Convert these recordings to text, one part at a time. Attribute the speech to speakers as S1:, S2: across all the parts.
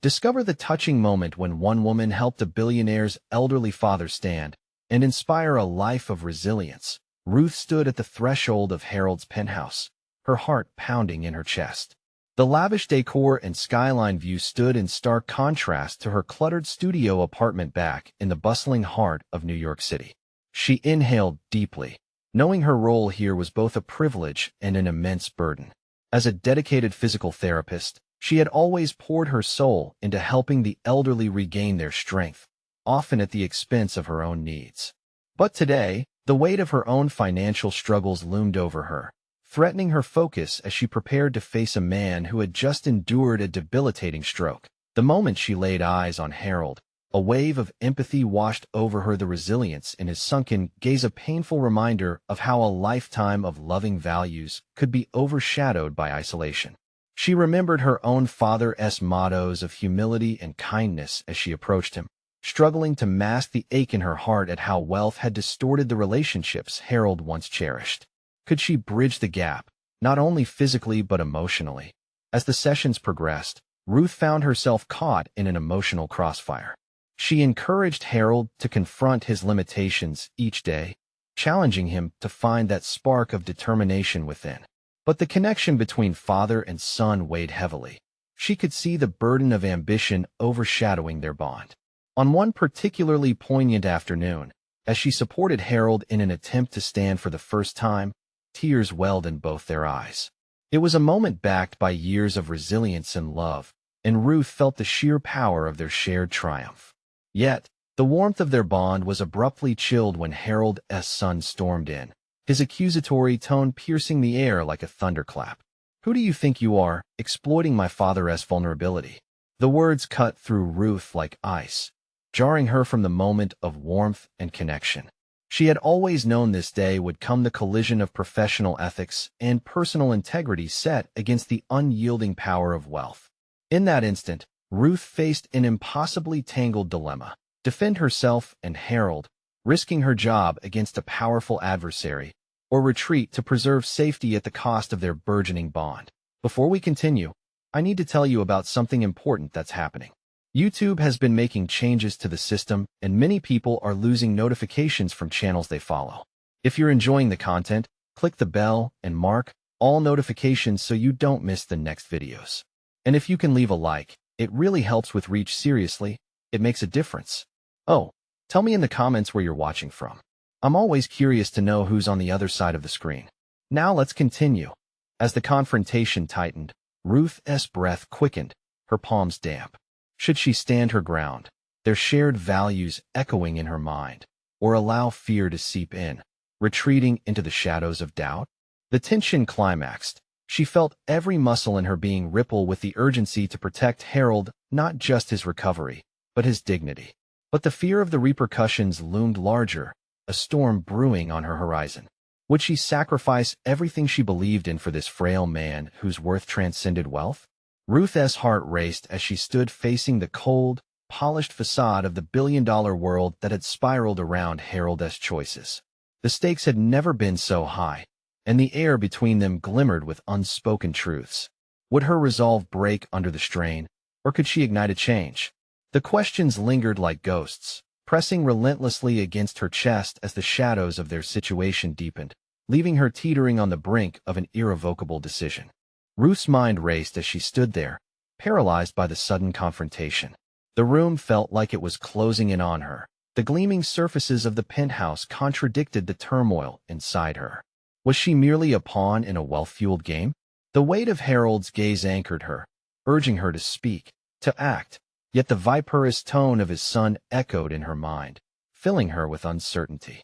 S1: Discover the touching moment when one woman helped a billionaire's elderly father stand, and inspire a life of resilience. Ruth stood at the threshold of Harold's penthouse, her heart pounding in her chest. The lavish decor and skyline view stood in stark contrast to her cluttered studio apartment back in the bustling heart of New York City. She inhaled deeply, knowing her role here was both a privilege and an immense burden. As a dedicated physical therapist, she had always poured her soul into helping the elderly regain their strength, often at the expense of her own needs. But today, the weight of her own financial struggles loomed over her, threatening her focus as she prepared to face a man who had just endured a debilitating stroke. The moment she laid eyes on Harold, a wave of empathy washed over her, the resilience in his sunken gaze, a painful reminder of how a lifetime of loving values could be overshadowed by isolation. She remembered her own father's mottos of humility and kindness as she approached him, struggling to mask the ache in her heart at how wealth had distorted the relationships Harold once cherished. Could she bridge the gap, not only physically but emotionally? As the sessions progressed, Ruth found herself caught in an emotional crossfire. She encouraged Harold to confront his limitations each day, challenging him to find that spark of determination within. But the connection between father and son weighed heavily. She could see the burden of ambition overshadowing their bond. On one particularly poignant afternoon, as she supported Harold in an attempt to stand for the first time, tears welled in both their eyes. It was a moment backed by years of resilience and love, and Ruth felt the sheer power of their shared triumph. Yet, the warmth of their bond was abruptly chilled when Harold's son stormed in, his accusatory tone piercing the air like a thunderclap. "Who do you think you are, exploiting my father's vulnerability?" The words cut through Ruth like ice, jarring her from the moment of warmth and connection. She had always known this day would come, the collision of professional ethics and personal integrity set against the unyielding power of wealth. In that instant, Ruth faced an impossibly tangled dilemma: defend herself and Harold, risking her job against a powerful adversary, or retreat to preserve safety at the cost of their burgeoning bond. Before we continue, I need to tell you about something important that's happening. YouTube has been making changes to the system, and many people are losing notifications from channels they follow. If you're enjoying the content, click the bell and mark all notifications so you don't miss the next videos. And if you can leave a like, it really helps with reach. Seriously, it makes a difference. Oh, tell me in the comments where you're watching from. I'm always curious to know who's on the other side of the screen. Now let's continue. As the confrontation tightened, Ruth's breath quickened, her palms damp. Should she stand her ground, their shared values echoing in her mind, or allow fear to seep in, retreating into the shadows of doubt? The tension climaxed. She felt every muscle in her being ripple with the urgency to protect Harold, not just his recovery, but his dignity. But the fear of the repercussions loomed larger, a storm brewing on her horizon. Would she sacrifice everything she believed in for this frail man whose worth transcended wealth? Ruth's heart raced as she stood facing the cold, polished facade of the billion-dollar world that had spiraled around Harold's choices. The stakes had never been so high, and the air between them glimmered with unspoken truths. Would her resolve break under the strain, or could she ignite a change? The questions lingered like ghosts, pressing relentlessly against her chest as the shadows of their situation deepened, leaving her teetering on the brink of an irrevocable decision. Ruth's mind raced as she stood there, paralyzed by the sudden confrontation. The room felt like it was closing in on her. The gleaming surfaces of the penthouse contradicted the turmoil inside her. Was she merely a pawn in a wealth-fueled game? The weight of Harold's gaze anchored her, urging her to speak, to act, yet the viperous tone of his son echoed in her mind, filling her with uncertainty.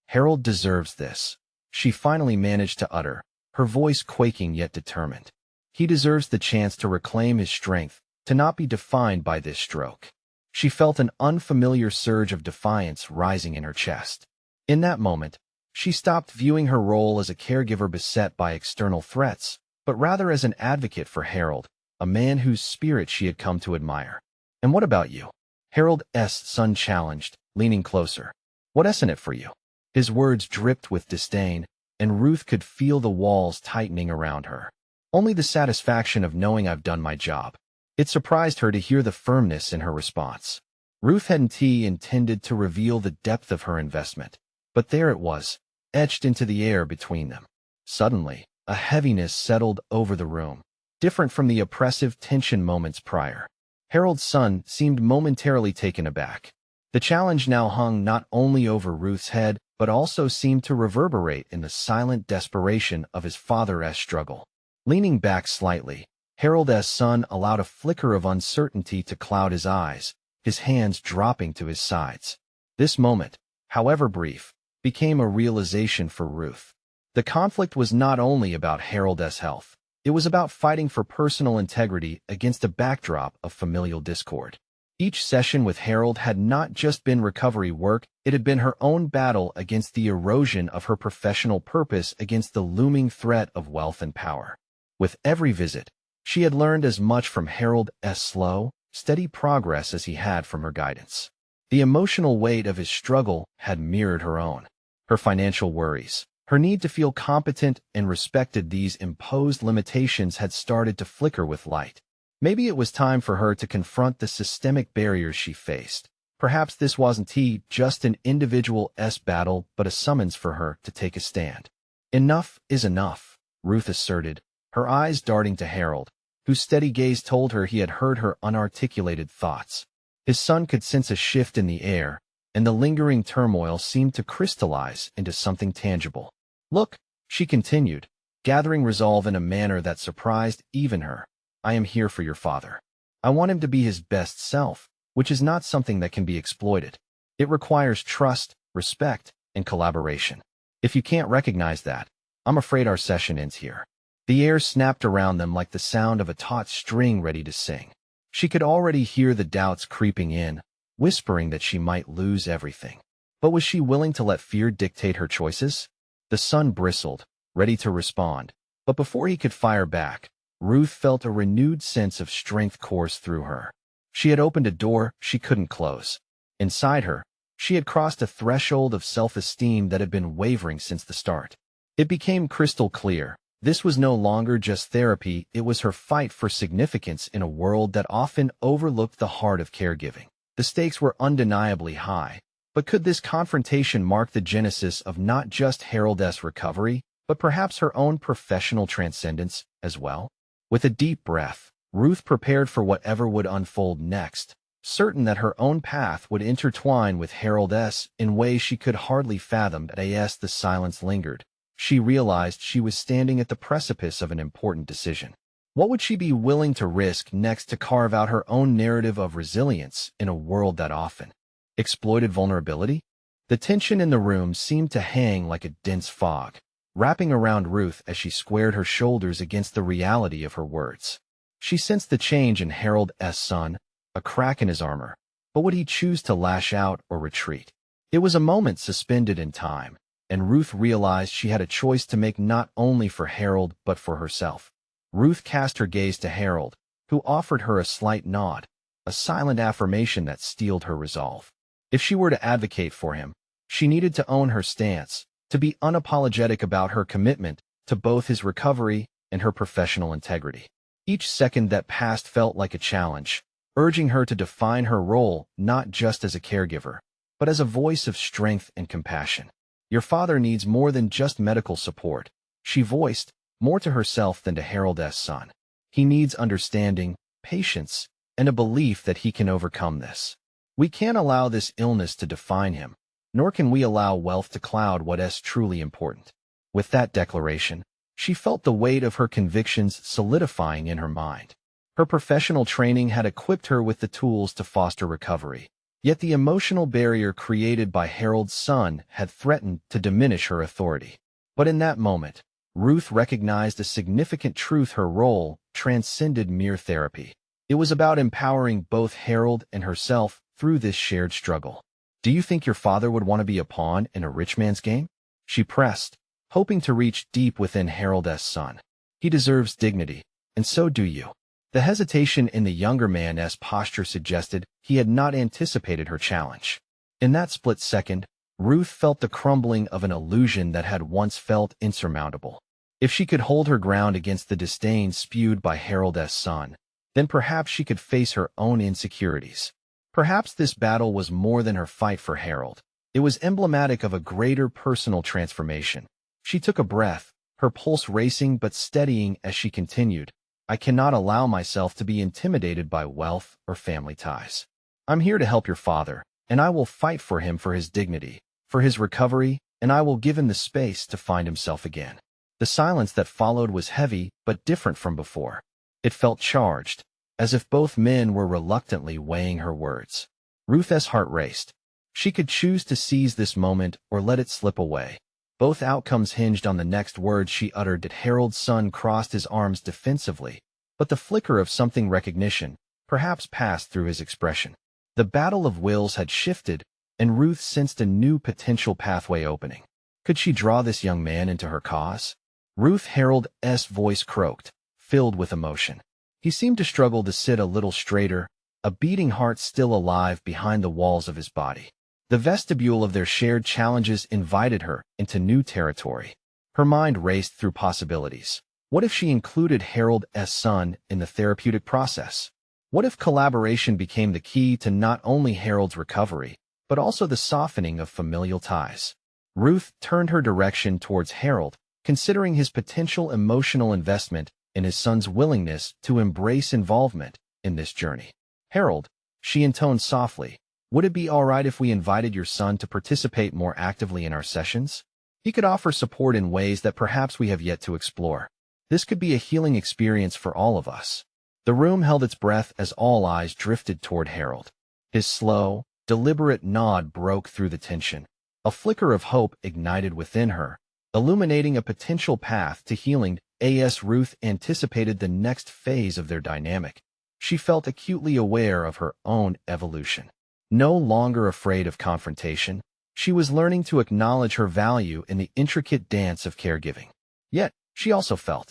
S1: "Harold deserves this," she finally managed to utter, her voice quaking yet determined. "He deserves the chance to reclaim his strength, to not be defined by this stroke." She felt an unfamiliar surge of defiance rising in her chest. In that moment, she stopped viewing her role as a caregiver beset by external threats, but rather as an advocate for Harold, a man whose spirit she had come to admire. "And what about you?" Harold's son challenged, leaning closer. "What's in it for you?" His words dripped with disdain, and Ruth could feel the walls tightening around her. "Only the satisfaction of knowing I've done my job." It surprised her to hear the firmness in her response. Ruth hadn't intended to reveal the depth of her investment, but there it was, etched into the air between them. Suddenly, a heaviness settled over the room, different from the oppressive tension moments prior. Harold's son seemed momentarily taken aback. The challenge now hung not only over Ruth's head, but also seemed to reverberate in the silent desperation of his father's struggle. Leaning back slightly, Harold's son allowed a flicker of uncertainty to cloud his eyes, his hands dropping to his sides. This moment, however brief, became a realization for Ruth. The conflict was not only about Harold's health. It was about fighting for personal integrity against a backdrop of familial discord. Each session with Harold had not just been recovery work, it had been her own battle against the erosion of her professional purpose, against the looming threat of wealth and power. With every visit, she had learned as much from Harold's slow, steady progress as he had from her guidance. The emotional weight of his struggle had mirrored her own. Her financial worries, her need to feel competent and respected, these imposed limitations had started to flicker with light. Maybe it was time for her to confront the systemic barriers she faced. Perhaps this wasn't just an individual's battle, but a summons for her to take a stand. Enough is enough, Ruth asserted, her eyes darting to Harold, whose steady gaze told her he had heard her unarticulated thoughts. His son could sense a shift in the air, and the lingering turmoil seemed to crystallize into something tangible. Look, she continued, gathering resolve in a manner that surprised even her. I am here for your father. I want him to be his best self, which is not something that can be exploited. It requires trust, respect, and collaboration. If you can't recognize that, I'm afraid our session ends here. The air snapped around them like the sound of a taut string ready to sing. She could already hear the doubts creeping in, whispering that she might lose everything. But was she willing to let fear dictate her choices? The son bristled, ready to respond, but before he could fire back, Ruth felt a renewed sense of strength course through her. She had opened a door she couldn't close. Inside her, she had crossed a threshold of self-esteem that had been wavering since the start. It became crystal clear. This was no longer just therapy, it was her fight for significance in a world that often overlooked the heart of caregiving. The stakes were undeniably high, but could this confrontation mark the genesis of not just Harold's recovery, but perhaps her own professional transcendence as well? With a deep breath, Ruth prepared for whatever would unfold next, certain that her own path would intertwine with Harold's in ways she could hardly fathom. As the silence lingered, she realized she was standing at the precipice of an important decision. What would she be willing to risk next to carve out her own narrative of resilience in a world that often exploited vulnerability? The tension in the room seemed to hang like a dense fog, wrapping around Ruth as she squared her shoulders against the reality of her words. She sensed the change in Harold's son, a crack in his armor, but would he choose to lash out or retreat? It was a moment suspended in time, and Ruth realized she had a choice to make, not only for Harold but for herself. Ruth cast her gaze to Harold, who offered her a slight nod, a silent affirmation that steeled her resolve. If she were to advocate for him, she needed to own her stance, to be unapologetic about her commitment to both his recovery and her professional integrity. Each second that passed felt like a challenge, urging her to define her role not just as a caregiver, but as a voice of strength and compassion. Your father needs more than just medical support, she voiced, more to herself than to Harold's son. He needs understanding, patience, and a belief that he can overcome this. We can't allow this illness to define him, nor can we allow wealth to cloud what is truly important. With that declaration, she felt the weight of her convictions solidifying in her mind. Her professional training had equipped her with the tools to foster recovery, yet the emotional barrier created by Harold's son had threatened to diminish her authority. But in that moment, Ruth recognized a significant truth: her role transcended mere therapy. It was about empowering both Harold and herself through this shared struggle. Do you think your father would want to be a pawn in a rich man's game? She pressed, hoping to reach deep within Harold's son. He deserves dignity, and so do you. The hesitation in the younger man's posture suggested he had not anticipated her challenge. In that split second, Ruth felt the crumbling of an illusion that had once felt insurmountable. If she could hold her ground against the disdain spewed by Harold's son, then perhaps she could face her own insecurities. Perhaps this battle was more than her fight for Harold. It was emblematic of a greater personal transformation. She took a breath, her pulse racing but steadying as she continued. I cannot allow myself to be intimidated by wealth or family ties. I'm here to help your father, and I will fight for him, for his dignity, for his recovery, and I will give him the space to find himself again. The silence that followed was heavy but different from before. It felt charged, as if both men were reluctantly weighing her words. Ruth's heart raced. She could choose to seize this moment or let it slip away. Both outcomes hinged on the next words she uttered. That Harold's son crossed his arms defensively, but the flicker of something recognition perhaps passed through his expression. The battle of wills had shifted, and Ruth sensed a new potential pathway opening. Could she draw this young man into her cause? Harold's voice croaked, filled with emotion. He seemed to struggle to sit a little straighter, a beating heart still alive behind the walls of his body. The vestibule of their shared challenges invited her into new territory. Her mind raced through possibilities. What if she included Harold's son in the therapeutic process? What if collaboration became the key to not only Harold's recovery, but also the softening of familial ties? Ruth turned her direction towards Harold, considering his potential emotional investment in his son's willingness to embrace involvement in this journey. Harold, she intoned softly, would it be all right if we invited your son to participate more actively in our sessions? He could offer support in ways that perhaps we have yet to explore. This could be a healing experience for all of us. The room held its breath as all eyes drifted toward Harold. His slow, deliberate nod broke through the tension. A flicker of hope ignited within her, illuminating a potential path to healing. As Ruth anticipated the next phase of their dynamic, she felt acutely aware of her own evolution. No longer afraid of confrontation, she was learning to acknowledge her value in the intricate dance of caregiving. Yet, she also felt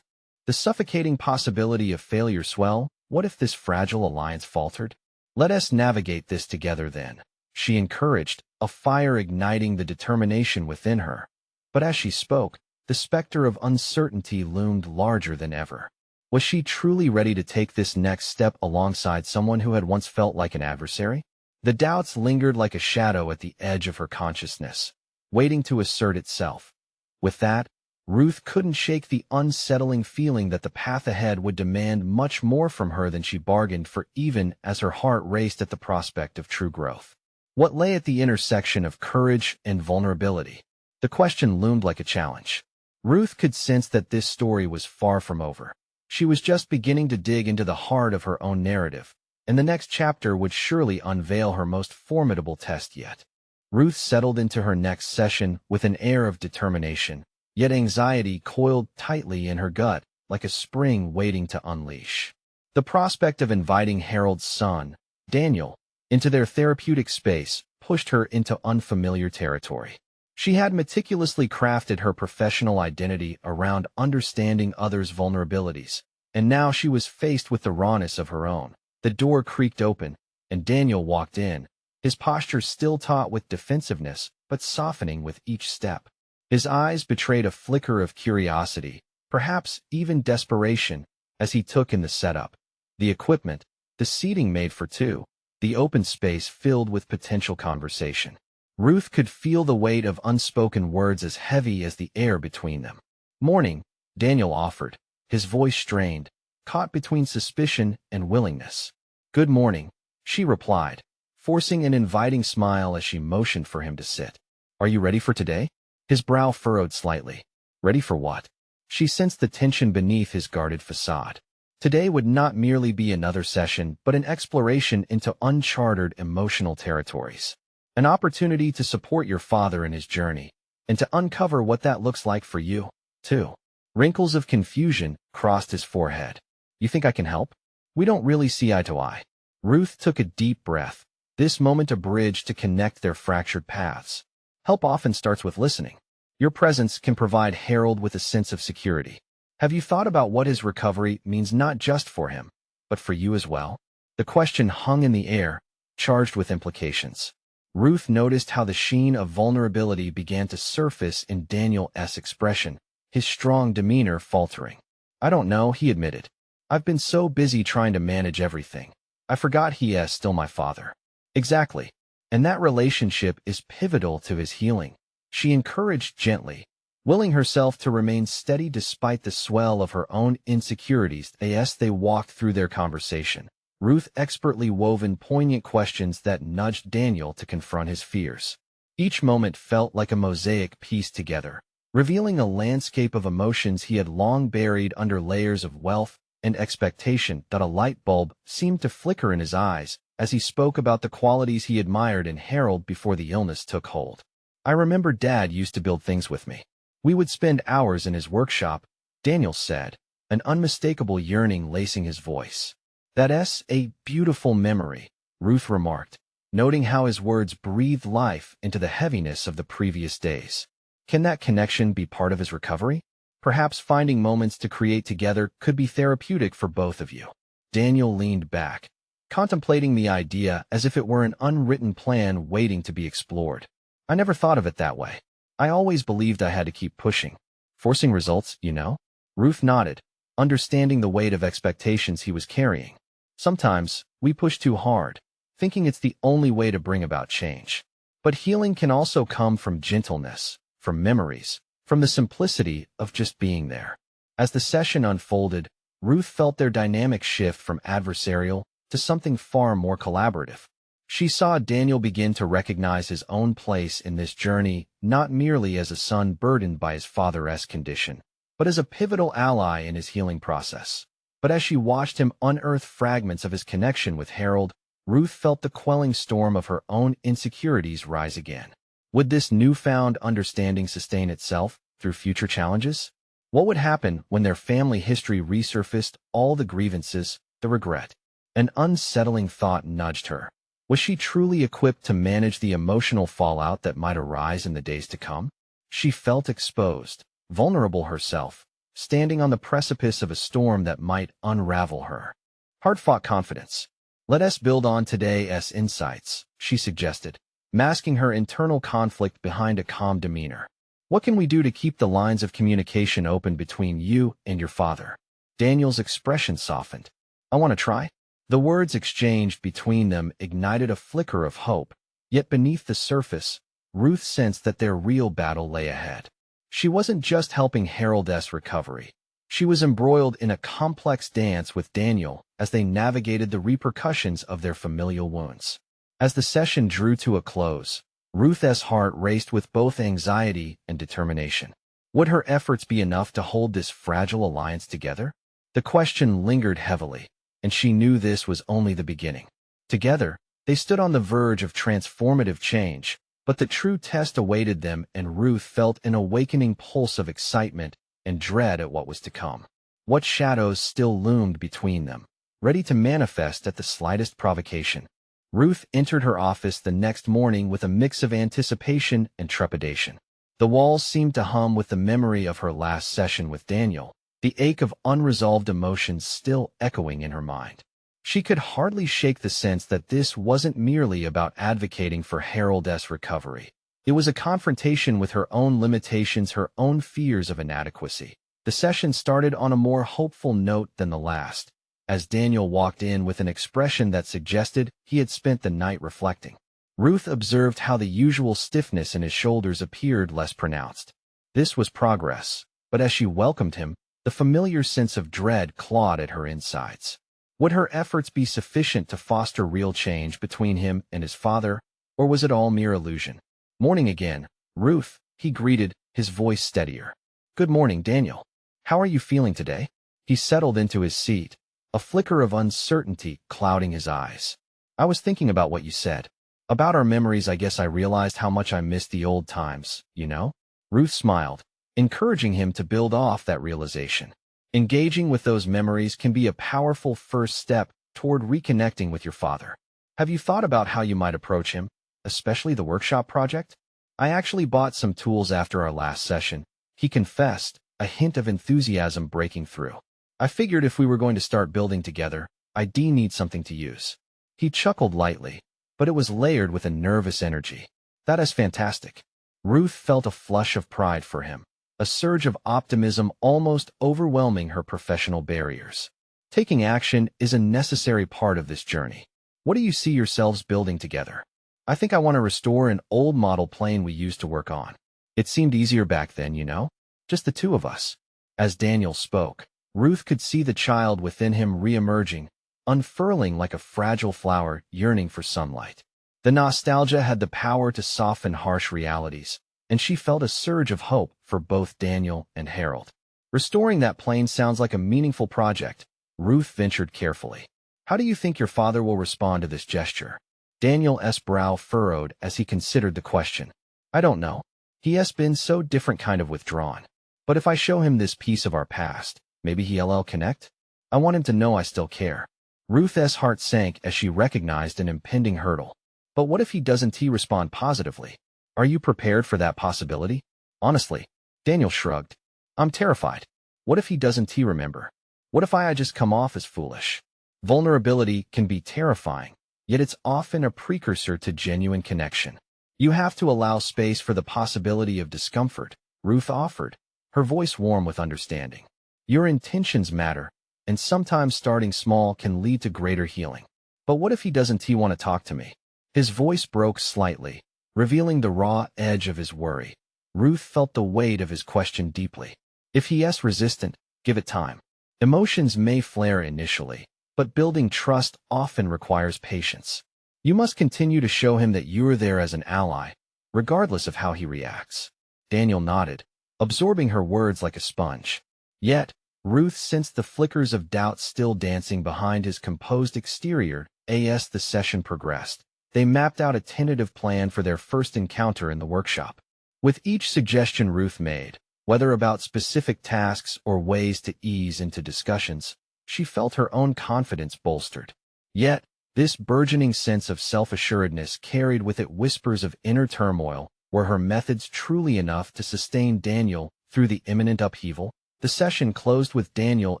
S1: the suffocating possibility of failure swell. What if this fragile alliance faltered? Let us navigate this together then, she encouraged, a fire igniting the determination within her. But as she spoke, the specter of uncertainty loomed larger than ever. Was she truly ready to take this next step alongside someone who had once felt like an adversary? The doubts lingered like a shadow at the edge of her consciousness, waiting to assert itself. With that, Ruth couldn't shake the unsettling feeling that the path ahead would demand much more from her than she bargained for, even as her heart raced at the prospect of true growth. What lay at the intersection of courage and vulnerability? The question loomed like a challenge. Ruth could sense that this story was far from over. She was just beginning to dig into the heart of her own narrative, and the next chapter would surely unveil her most formidable test yet. Ruth settled into her next session with an air of determination, yet anxiety coiled tightly in her gut like a spring waiting to unleash. The prospect of inviting Harold's son, Daniel, into their therapeutic space pushed her into unfamiliar territory. She had meticulously crafted her professional identity around understanding others' vulnerabilities, and now she was faced with the rawness of her own. The door creaked open, and Daniel walked in, his posture still taut with defensiveness, but softening with each step. His eyes betrayed a flicker of curiosity, perhaps even desperation, as he took in the setup, the equipment, the seating made for two, the open space filled with potential conversation. Ruth could feel the weight of unspoken words as heavy as the air between them. "Morning," Daniel offered, his voice strained, caught between suspicion and willingness. "Good morning," she replied, forcing an inviting smile as she motioned for him to sit. "Are you ready for today?" His brow furrowed slightly. Ready for what? She sensed the tension beneath his guarded facade. Today would not merely be another session, but an exploration into uncharted emotional territories. An opportunity to support your father in his journey, and to uncover what that looks like for you, too. Wrinkles of confusion crossed his forehead. "You think I can help? We don't really see eye to eye." Ruth took a deep breath, this moment a bridge to connect their fractured paths. Help often starts with listening. Your presence can provide Harold with a sense of security. Have you thought about what his recovery means not just for him, but for you as well? The question hung in the air, charged with implications. Ruth noticed how the sheen of vulnerability began to surface in Daniel's expression, his strong demeanor faltering. "I don't know," he admitted. I've been so busy trying to manage everything. I forgot he is still my father. Exactly. And that relationship is pivotal to his healing. She encouraged gently, willing herself to remain steady despite the swell of her own insecurities as they walked through their conversation. Ruth expertly woven poignant questions that nudged Daniel to confront his fears. Each moment felt like a mosaic pieced together, revealing a landscape of emotions he had long buried under layers of wealth and expectation. That a light bulb seemed to flicker in his eyes as he spoke about the qualities he admired in Harold before the illness took hold. I remember Dad used to build things with me. We would spend hours in his workshop, Daniel said, an unmistakable yearning lacing his voice. That's a beautiful memory, Ruth remarked, noting how his words breathed life into the heaviness of the previous days. Can that connection be part of his recovery? Perhaps finding moments to create together could be therapeutic for both of you. Daniel leaned back, contemplating the idea as if it were an unwritten plan waiting to be explored. I never thought of it that way. I always believed I had to keep pushing. Forcing results, you know? Ruth nodded, understanding the weight of expectations he was carrying. Sometimes, we push too hard, thinking it's the only way to bring about change. But healing can also come from gentleness, from memories, from the simplicity of just being there. As the session unfolded, Ruth felt their dynamic shift from adversarial to something far more collaborative. She saw Daniel begin to recognize his own place in this journey, not merely as a son burdened by his father's condition, but as a pivotal ally in his healing process. But as she watched him unearth fragments of his connection with Harold, Ruth felt the quelling storm of her own insecurities rise again. Would this newfound understanding sustain itself through future challenges? What would happen when their family history resurfaced all the grievances, the regret? An unsettling thought nudged her. Was she truly equipped to manage the emotional fallout that might arise in the days to come? She felt exposed, vulnerable herself, standing on the precipice of a storm that might unravel her. Hard-fought confidence. Let us build on today's insights, she suggested, masking her internal conflict behind a calm demeanor. What can we do to keep the lines of communication open between you and your father? Daniel's expression softened. I want to try. The words exchanged between them ignited a flicker of hope, yet beneath the surface, Ruth sensed that their real battle lay ahead. She wasn't just helping Harold's recovery. She was embroiled in a complex dance with Daniel as they navigated the repercussions of their familial wounds. As the session drew to a close, Ruth's heart raced with both anxiety and determination. Would her efforts be enough to hold this fragile alliance together? The question lingered heavily, and she knew this was only the beginning. Together, they stood on the verge of transformative change, but the true test awaited them, and Ruth felt an awakening pulse of excitement and dread at what was to come. What shadows still loomed between them, ready to manifest at the slightest provocation? Ruth entered her office the next morning with a mix of anticipation and trepidation. The walls seemed to hum with the memory of her last session with Daniel, the ache of unresolved emotions still echoing in her mind. She could hardly shake the sense that this wasn't merely about advocating for Harold's recovery. It was a confrontation with her own limitations, her own fears of inadequacy. The session started on a more hopeful note than the last, as Daniel walked in with an expression that suggested he had spent the night reflecting. Ruth observed how the usual stiffness in his shoulders appeared less pronounced. This was progress, but as she welcomed him, the familiar sense of dread clawed at her insides. Would her efforts be sufficient to foster real change between him and his father, or was it all mere illusion? Morning again, Ruth, he greeted, his voice steadier. Good morning, Daniel. How are you feeling today? He settled into his seat, a flicker of uncertainty clouding his eyes. I was thinking about what you said. About our memories. I guess I realized how much I missed the old times, you know? Ruth smiled, encouraging him to build off that realization. Engaging with those memories can be a powerful first step toward reconnecting with your father. Have you thought about how you might approach him, especially the workshop project? I actually bought some tools after our last session, he confessed, a hint of enthusiasm breaking through. I figured if we were going to start building together, I'd need something to use. He chuckled lightly, but it was layered with a nervous energy. That is fantastic. Ruth felt a flush of pride for him, a surge of optimism almost overwhelming her professional barriers. Taking action is a necessary part of this journey. What do you see yourselves building together? I think I want to restore an old model plane we used to work on. It seemed easier back then, you know? Just the two of us. As Daniel spoke, Ruth could see the child within him re-emerging, unfurling like a fragile flower yearning for sunlight. The nostalgia had the power to soften harsh realities, and she felt a surge of hope for both Daniel and Harold. Restoring that plane sounds like a meaningful project. Ruth ventured carefully. How do you think your father will respond to this gesture? Daniel's brow furrowed as he considered the question. I don't know. He has been so different, kind of withdrawn. But if I show him this piece of our past, maybe he'll connect? I want him to know I still care. Ruth's heart sank as she recognized an impending hurdle. But what if he doesn't respond positively? Are you prepared for that possibility? Honestly, Daniel shrugged. I'm terrified. What if he doesn't remember? What if I just come off as foolish? Vulnerability can be terrifying, yet it's often a precursor to genuine connection. You have to allow space for the possibility of discomfort, Ruth offered, her voice warm with understanding. Your intentions matter, and sometimes starting small can lead to greater healing. But what if he doesn't want to talk to me? His voice broke slightly, revealing the raw edge of his worry. Ruth felt the weight of his question deeply. If he's resistant, give it time. Emotions may flare initially, but building trust often requires patience. You must continue to show him that you're there as an ally, regardless of how he reacts. Daniel nodded, absorbing her words like a sponge. Yet, Ruth sensed the flickers of doubt still dancing behind his composed exterior. As the session progressed, they mapped out a tentative plan for their first encounter in the workshop. With each suggestion Ruth made, whether about specific tasks or ways to ease into discussions, she felt her own confidence bolstered. Yet, this burgeoning sense of self-assuredness carried with it whispers of inner turmoil. Were her methods truly enough to sustain Daniel through the imminent upheaval? The session closed with Daniel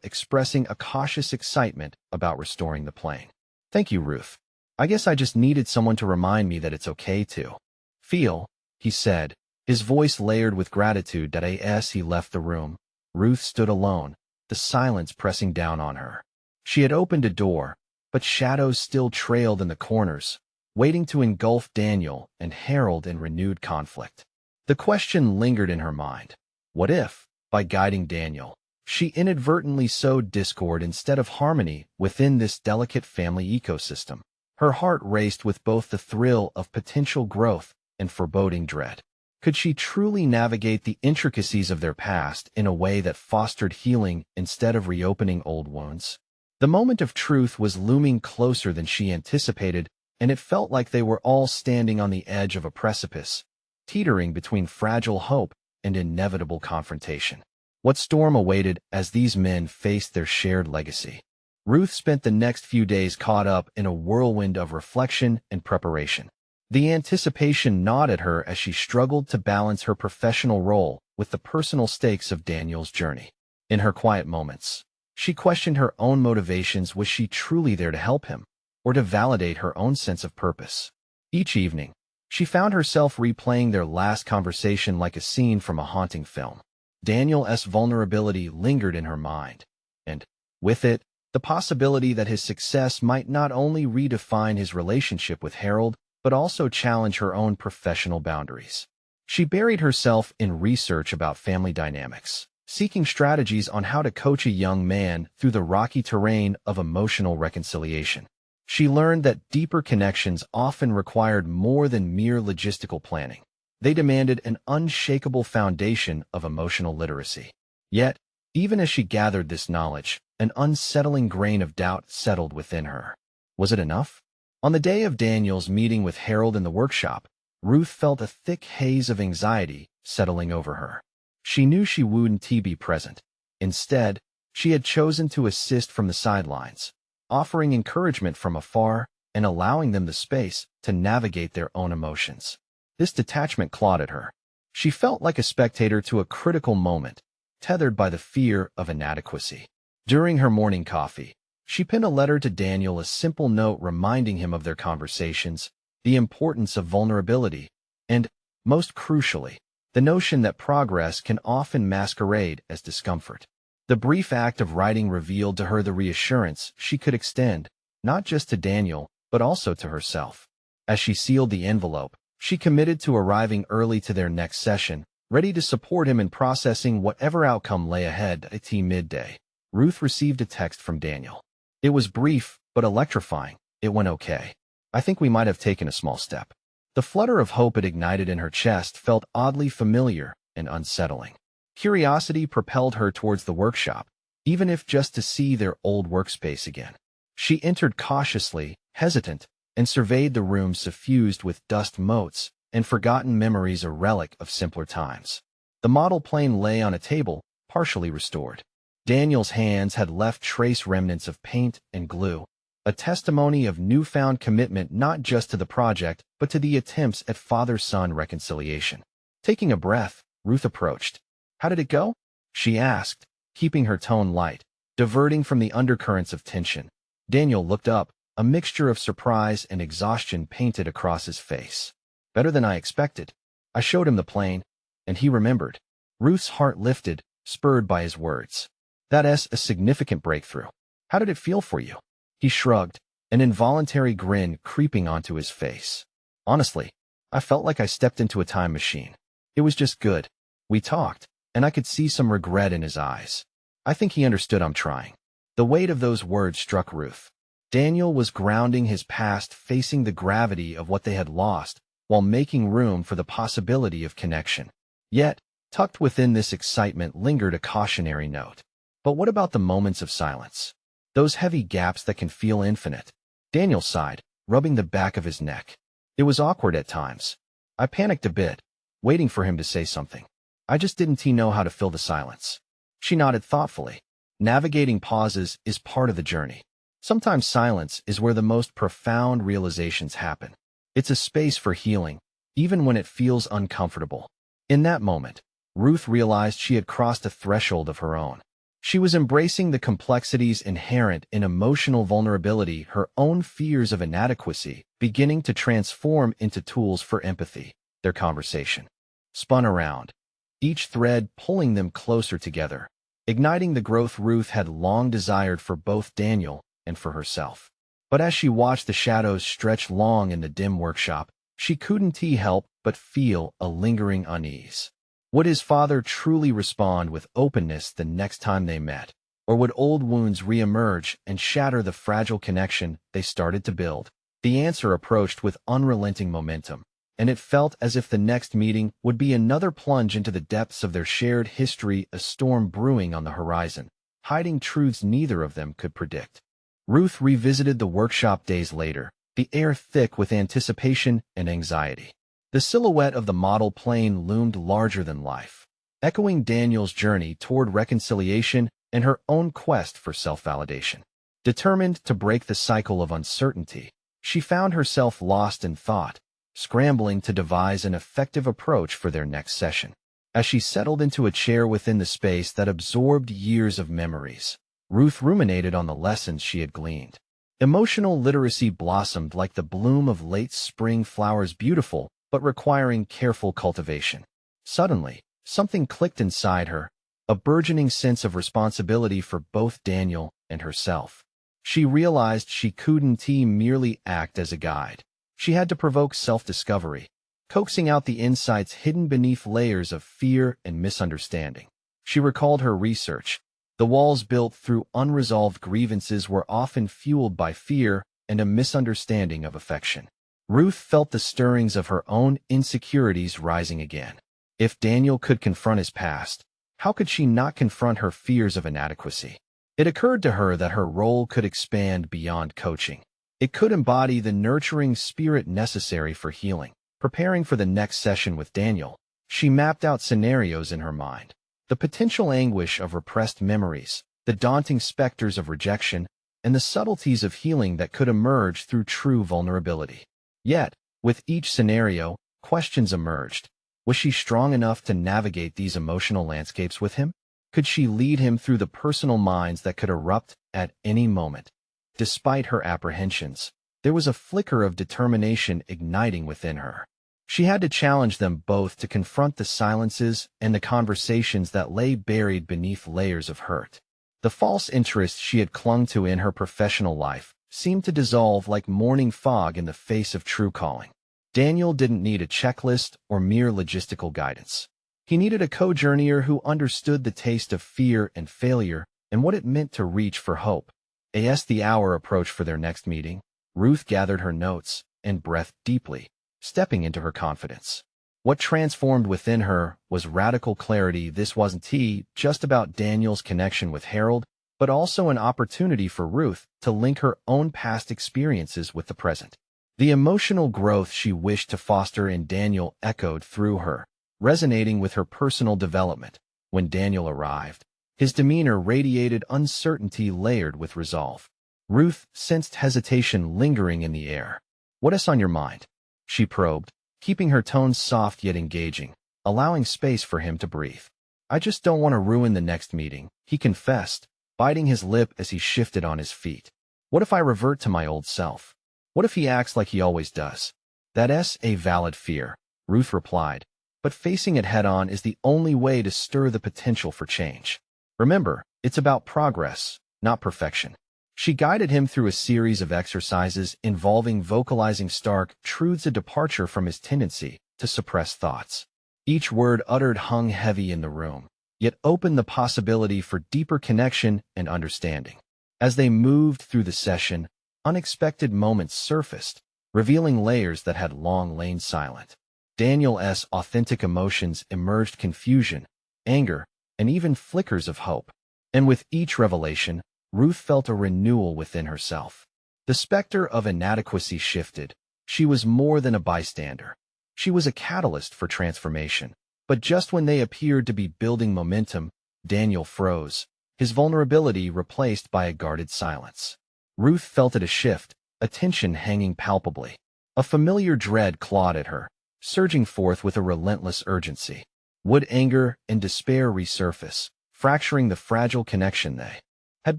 S1: expressing a cautious excitement about restoring the plane. Thank you, Ruth. I guess I just needed someone to remind me that it's okay to feel, he said, his voice layered with gratitude. As he left the room, Ruth stood alone, the silence pressing down on her. She had opened a door, but shadows still trailed in the corners, waiting to engulf Daniel and Harold in renewed conflict. The question lingered in her mind. What if, by guiding Daniel, she inadvertently sowed discord instead of harmony within this delicate family ecosystem? Her heart raced with both the thrill of potential growth and foreboding dread. Could she truly navigate the intricacies of their past in a way that fostered healing instead of reopening old wounds? The moment of truth was looming closer than she anticipated, and it felt like they were all standing on the edge of a precipice, teetering between fragile hope and inevitable confrontation. What storm awaited as these men faced their shared legacy? Ruth spent the next few days caught up in a whirlwind of reflection and preparation. The anticipation gnawed at her as she struggled to balance her professional role with the personal stakes of Daniel's journey. In her quiet moments, she questioned her own motivations. Was she truly there to help him, or to validate her own sense of purpose? Each evening, she found herself replaying their last conversation like a scene from a haunting film. Daniel's vulnerability lingered in her mind, and, with it, the possibility that his success might not only redefine his relationship with Harold, but also challenge her own professional boundaries. She buried herself in research about family dynamics, seeking strategies on how to coach a young man through the rocky terrain of emotional reconciliation. She learned that deeper connections often required more than mere logistical planning. They demanded an unshakable foundation of emotional literacy. Yet, even as she gathered this knowledge, an unsettling grain of doubt settled within her. Was it enough? On the day of Daniel's meeting with Harold in the workshop, Ruth felt a thick haze of anxiety settling over her. She knew she wouldn't be present. Instead, she had chosen to assist from the sidelines, offering encouragement from afar and allowing them the space to navigate their own emotions. This detachment clawed at her. She felt like a spectator to a critical moment, tethered by the fear of inadequacy. During her morning coffee, she penned a letter to Daniel, a simple note reminding him of their conversations, the importance of vulnerability, and, most crucially, the notion that progress can often masquerade as discomfort. The brief act of writing revealed to her the reassurance she could extend, not just to Daniel, but also to herself. As she sealed the envelope, she committed to arriving early to their next session, ready to support him in processing whatever outcome lay ahead. At midday, Ruth received a text from Daniel. It was brief, but electrifying. It went okay. I think we might have taken a small step. The flutter of hope it ignited in her chest felt oddly familiar and unsettling. Curiosity propelled her towards the workshop, even if just to see their old workspace again. She entered cautiously, hesitant, and surveyed the room suffused with dust motes and forgotten memories, a relic of simpler times. The model plane lay on a table, partially restored. Daniel's hands had left trace remnants of paint and glue, a testimony of newfound commitment not just to the project, but to the attempts at father-son reconciliation. Taking a breath, Ruth approached. "How did it go?" she asked, keeping her tone light, diverting from the undercurrents of tension. Daniel looked up, a mixture of surprise and exhaustion painted across his face. "Better than I expected." I showed him the plane, and he remembered. Ruth's heart lifted, spurred by his words. "That's a significant breakthrough. How did it feel for you?" He shrugged, an involuntary grin creeping onto his face. "Honestly, I felt like I stepped into a time machine. It was just good." We talked, and I could see some regret in his eyes. I think he understood I'm trying. The weight of those words struck Ruth. Daniel was grounding his past, facing the gravity of what they had lost, while making room for the possibility of connection. Yet, tucked within this excitement lingered a cautionary note. But what about the moments of silence? Those heavy gaps that can feel infinite. Daniel sighed, rubbing the back of his neck. It was awkward at times. I panicked a bit, waiting for him to say something. I just didn't know how to fill the silence. She nodded thoughtfully. Navigating pauses is part of the journey. Sometimes silence is where the most profound realizations happen. It's a space for healing, even when it feels uncomfortable. In that moment, Ruth realized she had crossed a threshold of her own. She was embracing the complexities inherent in emotional vulnerability, her own fears of inadequacy beginning to transform into tools for empathy. Their conversation spun around, each thread pulling them closer together, igniting the growth Ruth had long desired for both Daniel and for herself. But as she watched the shadows stretch long in the dim workshop, she couldn't help but feel a lingering unease. Would his father truly respond with openness the next time they met? Or would old wounds reemerge and shatter the fragile connection they started to build? The answer approached with unrelenting momentum, and it felt as if the next meeting would be another plunge into the depths of their shared history, a storm brewing on the horizon, hiding truths neither of them could predict. Ruth revisited the workshop days later, the air thick with anticipation and anxiety. The silhouette of the model plane loomed larger than life, echoing Daniel's journey toward reconciliation and her own quest for self-validation. Determined to break the cycle of uncertainty, she found herself lost in thought, scrambling to devise an effective approach for their next session. As she settled into a chair within the space that absorbed years of memories, Ruth ruminated on the lessons she had gleaned. Emotional literacy blossomed like the bloom of late spring flowers, beautiful but requiring careful cultivation. Suddenly, something clicked inside her, a burgeoning sense of responsibility for both Daniel and herself. She realized she couldn't merely act as a guide. She had to provoke self-discovery, coaxing out the insights hidden beneath layers of fear and misunderstanding. She recalled her research. The walls built through unresolved grievances were often fueled by fear and a misunderstanding of affection. Ruth felt the stirrings of her own insecurities rising again. If Daniel could confront his past, how could she not confront her fears of inadequacy? It occurred to her that her role could expand beyond coaching. It could embody the nurturing spirit necessary for healing. Preparing for the next session with Daniel, she mapped out scenarios in her mind. The potential anguish of repressed memories, the daunting specters of rejection, and the subtleties of healing that could emerge through true vulnerability. Yet, with each scenario, questions emerged. Was she strong enough to navigate these emotional landscapes with him? Could she lead him through the personal mines that could erupt at any moment? Despite her apprehensions, there was a flicker of determination igniting within her. She had to challenge them both to confront the silences and the conversations that lay buried beneath layers of hurt. The false interest she had clung to in her professional life seemed to dissolve like morning fog in the face of true calling. Daniel didn't need a checklist or mere logistical guidance. He needed a co-journeyer who understood the taste of fear and failure and what it meant to reach for hope. As the hour approached for their next meeting, Ruth gathered her notes and breathed deeply, stepping into her confidence. What transformed within her was radical clarity. This wasn't just about Daniel's connection with Harold, but also an opportunity for Ruth to link her own past experiences with the present. The emotional growth she wished to foster in Daniel echoed through her, resonating with her personal development. When Daniel arrived, his demeanor radiated uncertainty layered with resolve. Ruth sensed hesitation lingering in the air. "What's on your mind?" she probed, keeping her tones soft yet engaging, allowing space for him to breathe. "I just don't want to ruin the next meeting," he confessed, biting his lip as he shifted on his feet. "What if I revert to my old self? What if he acts like he always does?" "That's a valid fear," Ruth replied, "but facing it head-on is the only way to stir the potential for change. Remember, it's about progress, not perfection." She guided him through a series of exercises involving vocalizing stark truths, a departure from his tendency to suppress thoughts. Each word uttered hung heavy in the room, yet opened the possibility for deeper connection and understanding. As they moved through the session, unexpected moments surfaced, revealing layers that had long lain silent. Daniel's authentic emotions emerged: confusion, anger, and even flickers of hope. And with each revelation, Ruth felt a renewal within herself. The specter of inadequacy shifted. She was more than a bystander. She was a catalyst for transformation. But just when they appeared to be building momentum, Daniel froze, his vulnerability replaced by a guarded silence. Ruth felt it a shift, a tension hanging palpably. A familiar dread clawed at her, surging forth with a relentless urgency. Would anger and despair resurface, fracturing the fragile connection they had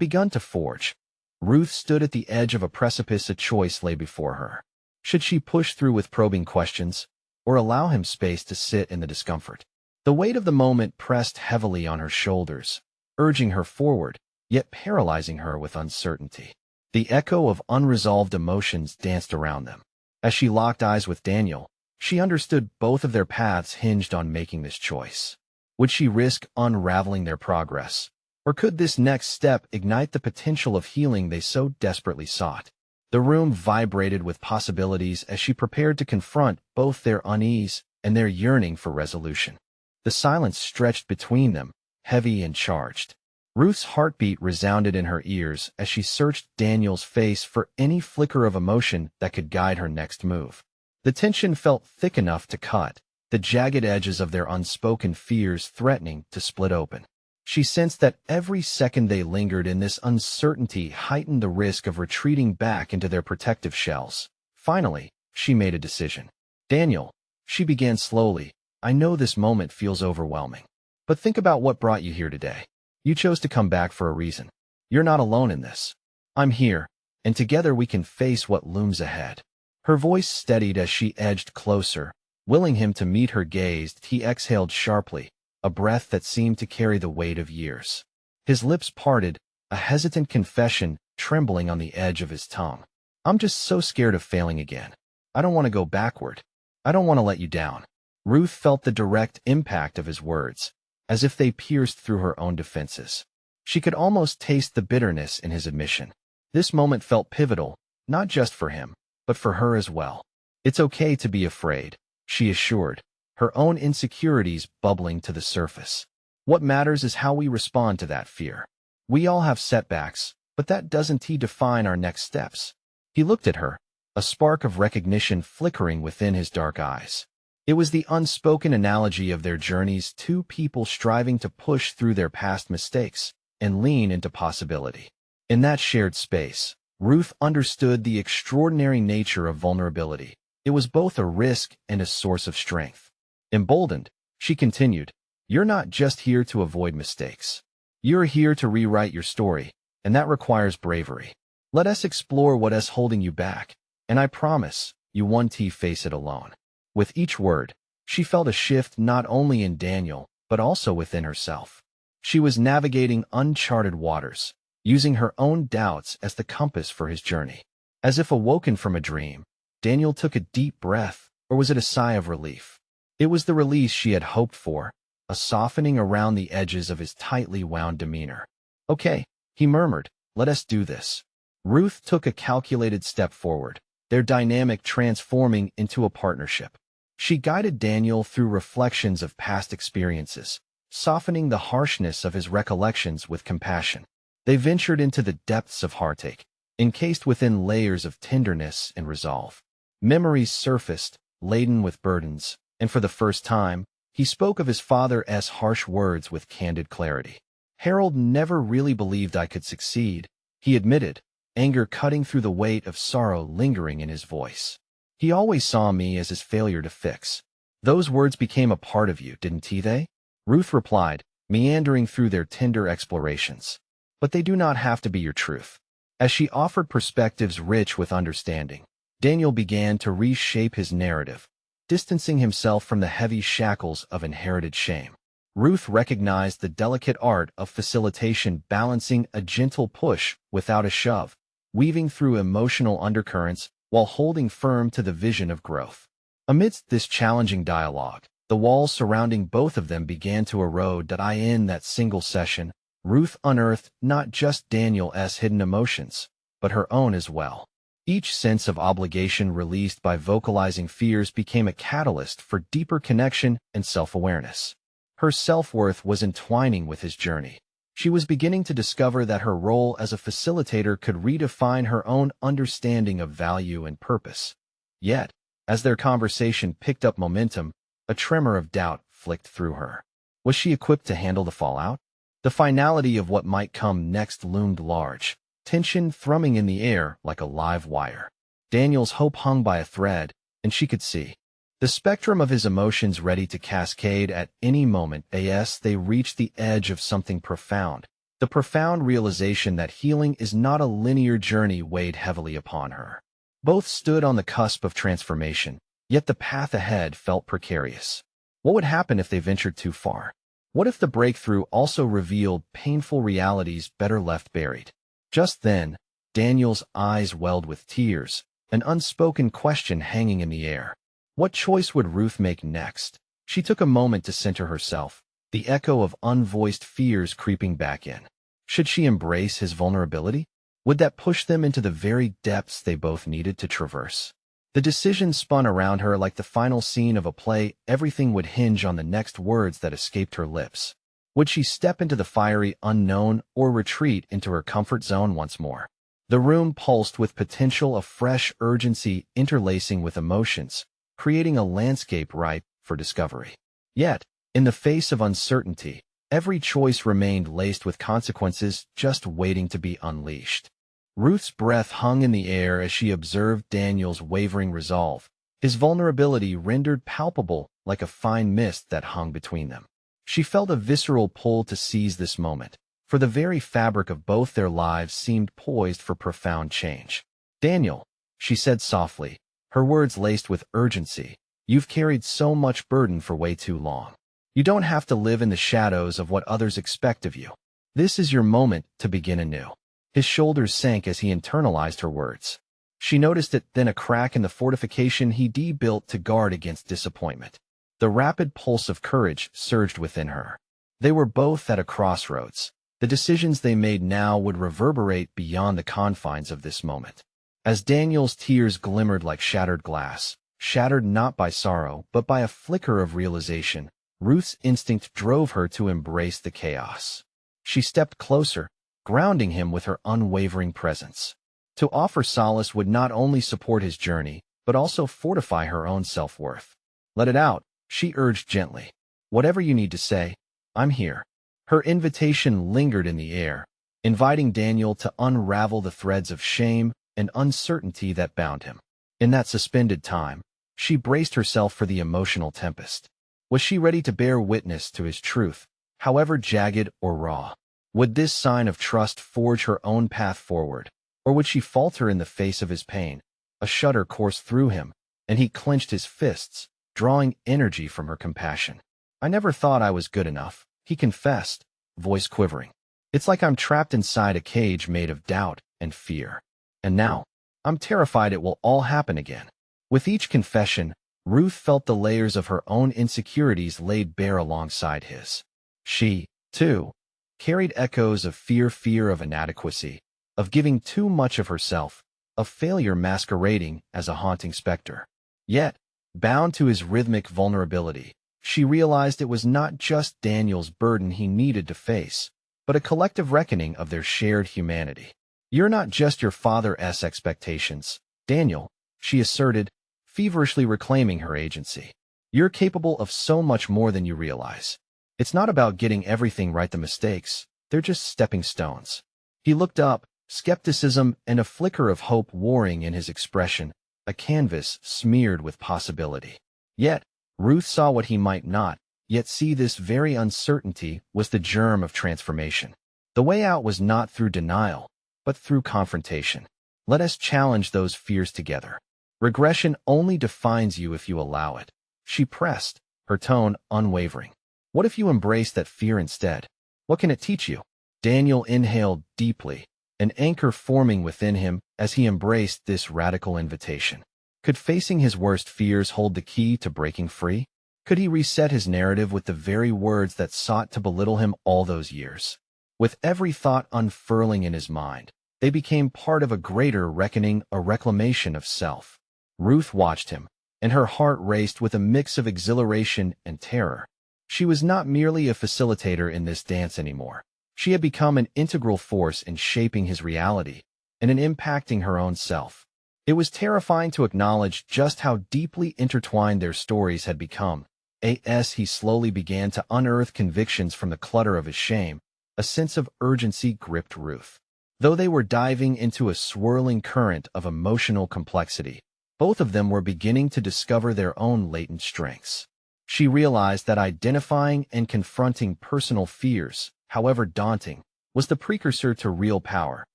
S1: begun to forge? Ruth stood at the edge of a precipice. A choice lay before her. Should she push through with probing questions, or allow him space to sit in the discomfort? The weight of the moment pressed heavily on her shoulders, urging her forward, yet paralyzing her with uncertainty. The echo of unresolved emotions danced around them. As she locked eyes with Daniel, she understood both of their paths hinged on making this choice. Would she risk unraveling their progress, or could this next step ignite the potential of healing they so desperately sought? The room vibrated with possibilities as she prepared to confront both their unease and their yearning for resolution. The silence stretched between them, heavy and charged. Ruth's heartbeat resounded in her ears as she searched Daniel's face for any flicker of emotion that could guide her next move. The tension felt thick enough to cut, the jagged edges of their unspoken fears threatening to split open. She sensed that every second they lingered in this uncertainty heightened the risk of retreating back into their protective shells. Finally, she made a decision. "Daniel," she began slowly, "I know this moment feels overwhelming. But think about what brought you here today. You chose to come back for a reason. You're not alone in this. I'm here, and together we can face what looms ahead." Her voice steadied as she edged closer, willing him to meet her gaze. He exhaled sharply, a breath that seemed to carry the weight of years. His lips parted, a hesitant confession trembling on the edge of his tongue. "I'm just so scared of failing again. I don't want to go backward. I don't want to let you down." Ruth felt the direct impact of his words, as if they pierced through her own defenses. She could almost taste the bitterness in his admission. This moment felt pivotal, not just for him, but for her as well. "It's okay to be afraid," she assured, her own insecurities bubbling to the surface. "What matters is how we respond to that fear. We all have setbacks, but that doesn't define our next steps." He looked at her, a spark of recognition flickering within his dark eyes. It was the unspoken analogy of their journeys, two people striving to push through their past mistakes and lean into possibility. In that shared space, Ruth understood the extraordinary nature of vulnerability. It was both a risk and a source of strength. Emboldened, she continued, "You're not just here to avoid mistakes. You're here to rewrite your story, and that requires bravery. Let us explore what's holding you back, and I promise you won't face it alone." With each word, she felt a shift not only in Daniel, but also within herself. She was navigating uncharted waters, using her own doubts as the compass for his journey. As if awoken from a dream, Daniel took a deep breath, or was it a sigh of relief? It was the release she had hoped for, a softening around the edges of his tightly wound demeanor. Okay, he murmured, let us do this. Ruth took a calculated step forward, their dynamic transforming into a partnership. She guided Daniel through reflections of past experiences, softening the harshness of his recollections with compassion. They ventured into the depths of heartache, encased within layers of tenderness and resolve. Memories surfaced, laden with burdens, and for the first time, he spoke of his father's harsh words with candid clarity. Harold never really believed I could succeed, he admitted, anger cutting through the weight of sorrow lingering in his voice. He always saw me as his failure to fix. Those words became a part of you, didn't they? Ruth replied, meandering through their tender explorations. But they do not have to be your truth. As she offered perspectives rich with understanding, Daniel began to reshape his narrative, distancing himself from the heavy shackles of inherited shame. Ruth recognized the delicate art of facilitation, balancing a gentle push without a shove, weaving through emotional undercurrents while holding firm to the vision of growth. Amidst this challenging dialogue, the walls surrounding both of them began to erode. In that single session, Ruth unearthed not just Daniel's hidden emotions, but her own as well. Each sense of obligation released by vocalizing fears became a catalyst for deeper connection and self-awareness. Her self-worth was entwining with his journey. She was beginning to discover that her role as a facilitator could redefine her own understanding of value and purpose. Yet, as their conversation picked up momentum, a tremor of doubt flicked through her. Was she equipped to handle the fallout? The finality of what might come next loomed large, tension thrumming in the air like a live wire. Daniel's hope hung by a thread, and she could see the spectrum of his emotions ready to cascade at any moment. As they reached the edge of something profound, the profound realization that healing is not a linear journey weighed heavily upon her. Both stood on the cusp of transformation, yet the path ahead felt precarious. What would happen if they ventured too far? What if the breakthrough also revealed painful realities better left buried? Just then, Daniel's eyes welled with tears, an unspoken question hanging in the air. What choice would Ruth make next? She took a moment to center herself, the echo of unvoiced fears creeping back in. Should she embrace his vulnerability? Would that push them into the very depths they both needed to traverse? The decision spun around her like the final scene of a play. Everything would hinge on the next words that escaped her lips. Would she step into the fiery unknown or retreat into her comfort zone once more? The room pulsed with potential of fresh urgency interlacing with emotions, creating a landscape ripe for discovery. Yet, in the face of uncertainty, every choice remained laced with consequences just waiting to be unleashed. Ruth's breath hung in the air as she observed Daniel's wavering resolve, his vulnerability rendered palpable like a fine mist that hung between them. She felt a visceral pull to seize this moment, for the very fabric of both their lives seemed poised for profound change. Daniel, she said softly, her words laced with urgency, you've carried so much burden for way too long. You don't have to live in the shadows of what others expect of you. This is your moment to begin anew. His shoulders sank as he internalized her words. She noticed it then, a crack in the fortification he built to guard against disappointment. The rapid pulse of courage surged within her. They were both at a crossroads. The decisions they made now would reverberate beyond the confines of this moment. As Daniel's tears glimmered like shattered glass, shattered not by sorrow but by a flicker of realization, Ruth's instinct drove her to embrace the chaos. She stepped closer, grounding him with her unwavering presence. To offer solace would not only support his journey, but also fortify her own self-worth. Let it out, she urged gently. Whatever you need to say, I'm here. Her invitation lingered in the air, inviting Daniel to unravel the threads of shame and uncertainty that bound him. In that suspended time, she braced herself for the emotional tempest. Was she ready to bear witness to his truth, however jagged or raw? Would this sign of trust forge her own path forward, or would she falter in the face of his pain? A shudder coursed through him, and he clenched his fists, drawing energy from her compassion. "I never thought I was good enough," he confessed, voice quivering. "It's like I'm trapped inside a cage made of doubt and fear. And now, I'm terrified it will all happen again." With each confession, Ruth felt the layers of her own insecurities laid bare alongside his. She, too, carried echoes of fear of inadequacy, of giving too much of herself, of failure masquerading as a haunting specter. Yet, bound to his rhythmic vulnerability, she realized it was not just Daniel's burden he needed to face, but a collective reckoning of their shared humanity. "You're not just your father's expectations, Daniel," she asserted, feverishly reclaiming her agency. "You're capable of so much more than you realize. It's not about getting everything right. The mistakes, they're just stepping stones." He looked up, skepticism and a flicker of hope warring in his expression, a canvas smeared with possibility. Yet, Ruth saw what he might not yet see. This very uncertainty was the germ of transformation. The way out was not through denial, but through confrontation. "Let us challenge those fears together. Regression only defines you if you allow it," she pressed, her tone unwavering. "What if you embrace that fear instead? What can it teach you?" Daniel inhaled deeply, an anchor forming within him as he embraced this radical invitation. Could facing his worst fears hold the key to breaking free? Could he reset his narrative with the very words that sought to belittle him all those years? With every thought unfurling in his mind, they became part of a greater reckoning, a reclamation of self. Ruth watched him, and her heart raced with a mix of exhilaration and terror. She was not merely a facilitator in this dance anymore. She had become an integral force in shaping his reality and in impacting her own self. It was terrifying to acknowledge just how deeply intertwined their stories had become. As he slowly began to unearth convictions from the clutter of his shame, a sense of urgency gripped Ruth. Though they were diving into a swirling current of emotional complexity, both of them were beginning to discover their own latent strengths. She realized that identifying and confronting personal fears, however daunting, was the precursor to real power,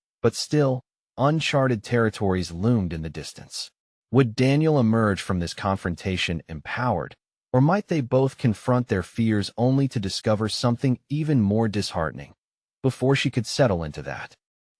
S1: but still, uncharted territories loomed in the distance. Would Daniel emerge from this confrontation empowered, or might they both confront their fears only to discover something even more disheartening? Before she could settle into that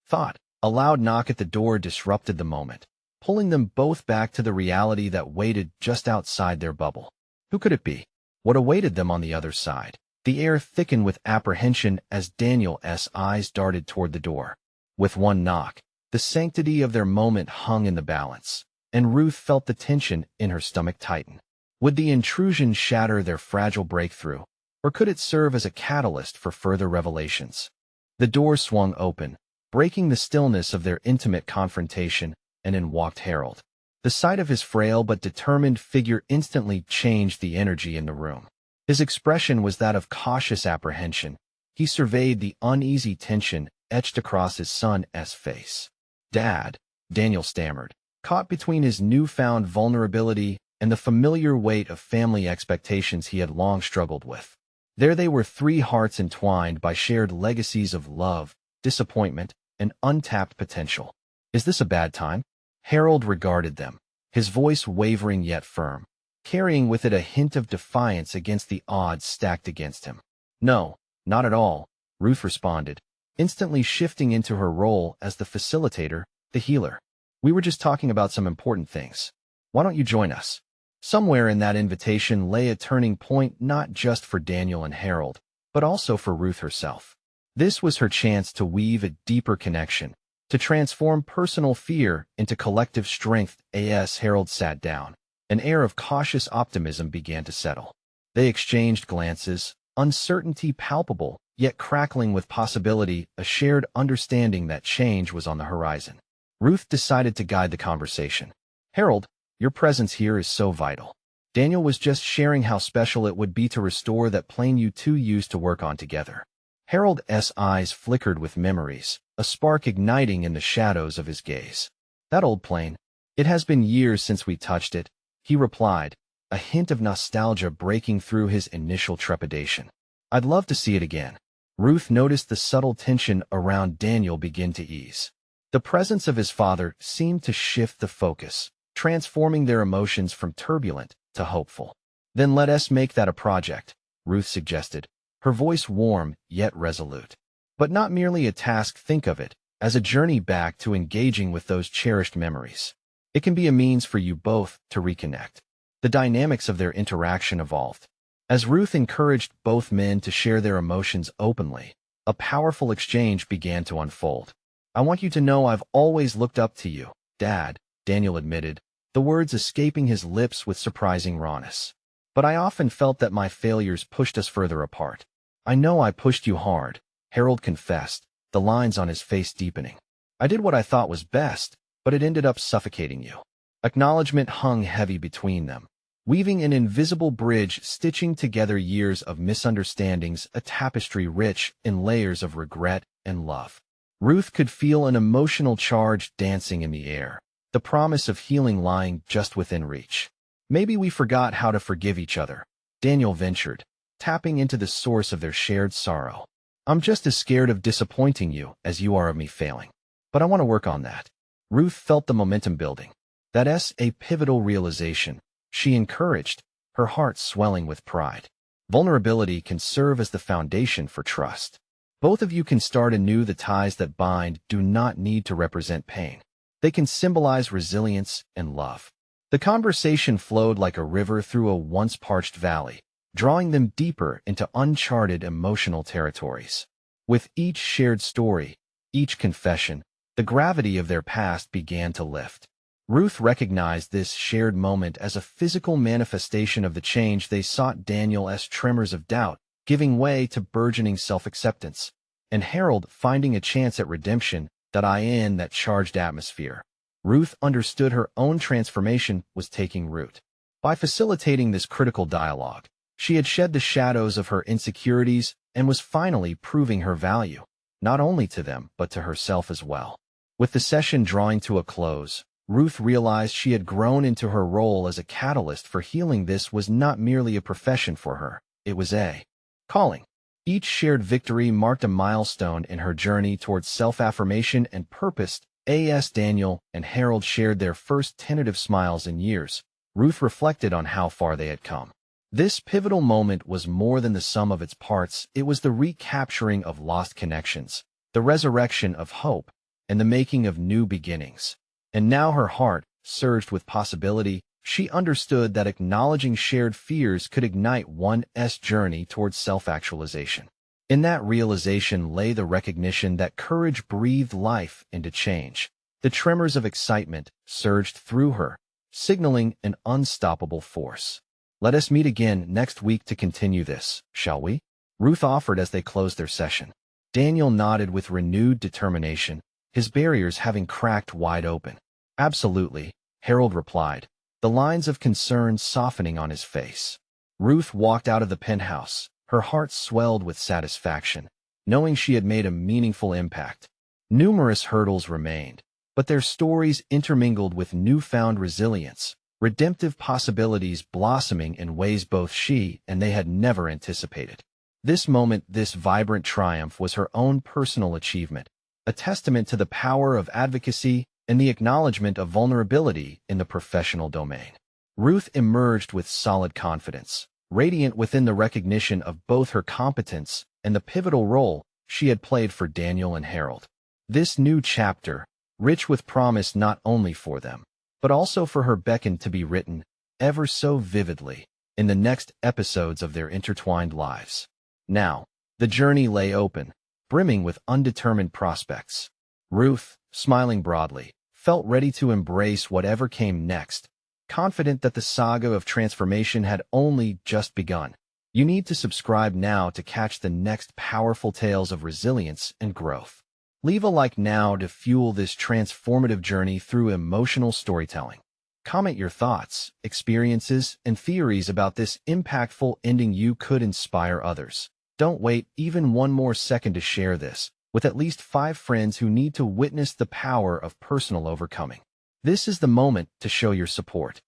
S1: thought, a loud knock at the door disrupted the moment, pulling them both back to the reality that waited just outside their bubble. Who could it be? What awaited them on the other side? The air thickened with apprehension as Daniel's eyes darted toward the door. With one knock, the sanctity of their moment hung in the balance, and Ruth felt the tension in her stomach tighten. Would the intrusion shatter their fragile breakthrough, or could it serve as a catalyst for further revelations? The door swung open, breaking the stillness of their intimate confrontation, and in walked Harold. The sight of his frail but determined figure instantly changed the energy in the room. His expression was that of cautious apprehension. He surveyed the uneasy tension etched across his son's face. "Dad," Daniel stammered, caught between his newfound vulnerability and the familiar weight of family expectations he had long struggled with. There they were, three hearts entwined by shared legacies of love, disappointment, and untapped potential. "Is this a bad time?" Harold regarded them, his voice wavering yet firm, carrying with it a hint of defiance against the odds stacked against him. "No, not at all," Ruth responded, instantly shifting into her role as the facilitator, the healer. "We were just talking about some important things. Why don't you join us?" Somewhere in that invitation lay a turning point not just for Daniel and Harold, but also for Ruth herself. This was her chance to weave a deeper connection, to transform personal fear into collective strength. As Harold sat down, an air of cautious optimism began to settle. They exchanged glances, uncertainty palpable, yet crackling with possibility, a shared understanding that change was on the horizon. Ruth decided to guide the conversation. "Harold, your presence here is so vital. Daniel was just sharing how special it would be to restore that plane you two used to work on together." Harold's eyes flickered with memories, a spark igniting in the shadows of his gaze. "That old plane. It has been years since we touched it," he replied, a hint of nostalgia breaking through his initial trepidation. "I'd love to see it again." Ruth noticed the subtle tension around Daniel begin to ease. The presence of his father seemed to shift the focus, transforming their emotions from turbulent to hopeful. Then let us make that a project, Ruth suggested, her voice warm yet resolute. But not merely a task, think of it as a journey back to engaging with those cherished memories. It can be a means for you both to reconnect. The dynamics of their interaction evolved. As Ruth encouraged both men to share their emotions openly, a powerful exchange began to unfold. I want you to know I've always looked up to you, Dad, Daniel admitted, the words escaping his lips with surprising rawness. But I often felt that my failures pushed us further apart. I know I pushed you hard, Harold confessed, the lines on his face deepening. I did what I thought was best, but it ended up suffocating you. Acknowledgement hung heavy between them, weaving an invisible bridge stitching together years of misunderstandings, a tapestry rich in layers of regret and love. Ruth could feel an emotional charge dancing in the air, the promise of healing lying just within reach. Maybe we forgot how to forgive each other, Daniel ventured, tapping into the source of their shared sorrow. I'm just as scared of disappointing you as you are of me failing. But I want to work on that. Ruth felt the momentum building. That's a pivotal realization, she encouraged, her heart swelling with pride. Vulnerability can serve as the foundation for trust. Both of you can start anew. The ties that bind do not need to represent pain. They can symbolize resilience and love. The conversation flowed like a river through a once parched valley, drawing them deeper into uncharted emotional territories. With each shared story, each confession, the gravity of their past began to lift. Ruth recognized this shared moment as a physical manifestation of the change they sought. Daniel's tremors of doubt giving way to burgeoning self-acceptance, and Harold finding a chance at redemption in that charged atmosphere. Ruth understood her own transformation was taking root. By facilitating this critical dialogue, she had shed the shadows of her insecurities and was finally proving her value, not only to them but to herself as well. With the session drawing to a close, Ruth realized she had grown into her role as a catalyst for healing. This was not merely a profession for her, it was a calling. Each shared victory marked a milestone in her journey towards self-affirmation and purpose. As Daniel and Harold shared their first tentative smiles in years, Ruth reflected on how far they had come. This pivotal moment was more than the sum of its parts. It was the recapturing of lost connections, the resurrection of hope, and the making of new beginnings. And now her heart surged with possibility. She understood that acknowledging shared fears could ignite one's journey towards self-actualization. In that realization lay the recognition that courage breathed life into change. The tremors of excitement surged through her, signaling an unstoppable force. Let us meet again next week to continue this, shall we? Ruth offered as they closed their session. Daniel nodded with renewed determination, his barriers having cracked wide open. Absolutely, Harold replied, the lines of concern softening on his face. Ruth walked out of the penthouse, her heart swelled with satisfaction, knowing she had made a meaningful impact. Numerous hurdles remained, but their stories intermingled with newfound resilience, redemptive possibilities blossoming in ways both she and they had never anticipated. This moment, this vibrant triumph, was her own personal achievement, a testament to the power of advocacy and the acknowledgement of vulnerability in the professional domain. Ruth emerged with solid confidence, radiant within the recognition of both her competence and the pivotal role she had played for Daniel and Harold. This new chapter, rich with promise not only for them, but also for her, beckoned to be written, ever so vividly, in the next episodes of their intertwined lives. Now, the journey lay open, brimming with undetermined prospects. Ruth, smiling broadly, felt ready to embrace whatever came next, confident that the saga of transformation had only just begun. You need to subscribe now to catch the next powerful tales of resilience and growth. Leave a like now to fuel this transformative journey through emotional storytelling. Comment your thoughts, experiences, and theories about this impactful ending. You could inspire others. Don't wait even one more second to share this with at least 5 friends who need to witness the power of personal overcoming. This is the moment to show your support.